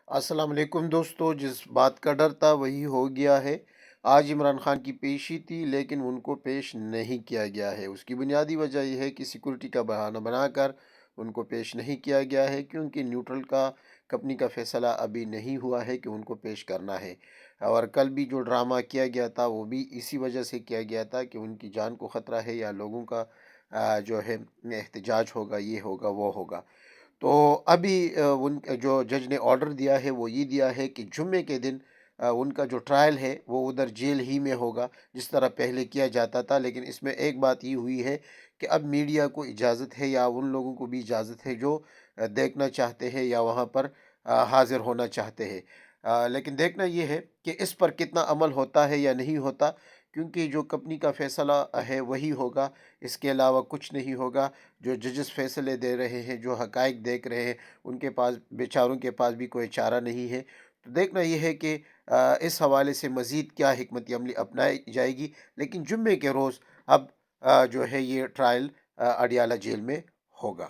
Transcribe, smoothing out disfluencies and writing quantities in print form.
السلام علیکم دوستو، جس بات کا ڈر تھا وہی ہو گیا ہے۔ آج عمران خان کی پیشی تھی لیکن ان کو پیش نہیں کیا گیا ہے۔ اس کی بنیادی وجہ یہ ہے کہ سیکورٹی کا بہانہ بنا کر ان کو پیش نہیں کیا گیا ہے، کیونکہ نیوٹرل کا کمپنی کا فیصلہ ابھی نہیں ہوا ہے کہ ان کو پیش کرنا ہے۔ اور کل بھی جو ڈرامہ کیا گیا تھا وہ بھی اسی وجہ سے کیا گیا تھا کہ ان کی جان کو خطرہ ہے یا لوگوں کا جو ہے احتجاج ہوگا، یہ ہوگا وہ ہوگا۔ تو ابھی ان جو جج نے آرڈر دیا ہے وہ یہ دیا ہے کہ جمعے کے دن ان کا جو ٹرائل ہے وہ ادھر جیل ہی میں ہوگا، جس طرح پہلے کیا جاتا تھا۔ لیکن اس میں ایک بات یہ ہوئی ہے کہ اب میڈیا کو اجازت ہے، یا ان لوگوں کو بھی اجازت ہے جو دیکھنا چاہتے ہیں یا وہاں پر حاضر ہونا چاہتے ہیں۔ لیکن دیکھنا یہ ہے کہ اس پر کتنا عمل ہوتا ہے یا نہیں ہوتا، کیونکہ جو کمپنی کا فیصلہ ہے وہی ہوگا، اس کے علاوہ کچھ نہیں ہوگا۔ جو ججز فیصلے دے رہے ہیں، جو حقائق دیکھ رہے ہیں، ان کے پاس بیچاروں کے پاس بھی کوئی چارہ نہیں ہے۔ تو دیکھنا یہ ہے کہ اس حوالے سے مزید کیا حکمت عملی اپنائی جائے گی۔ لیکن جمعے کے روز اب جو ہے یہ ٹرائل اڈیالہ جیل میں ہوگا۔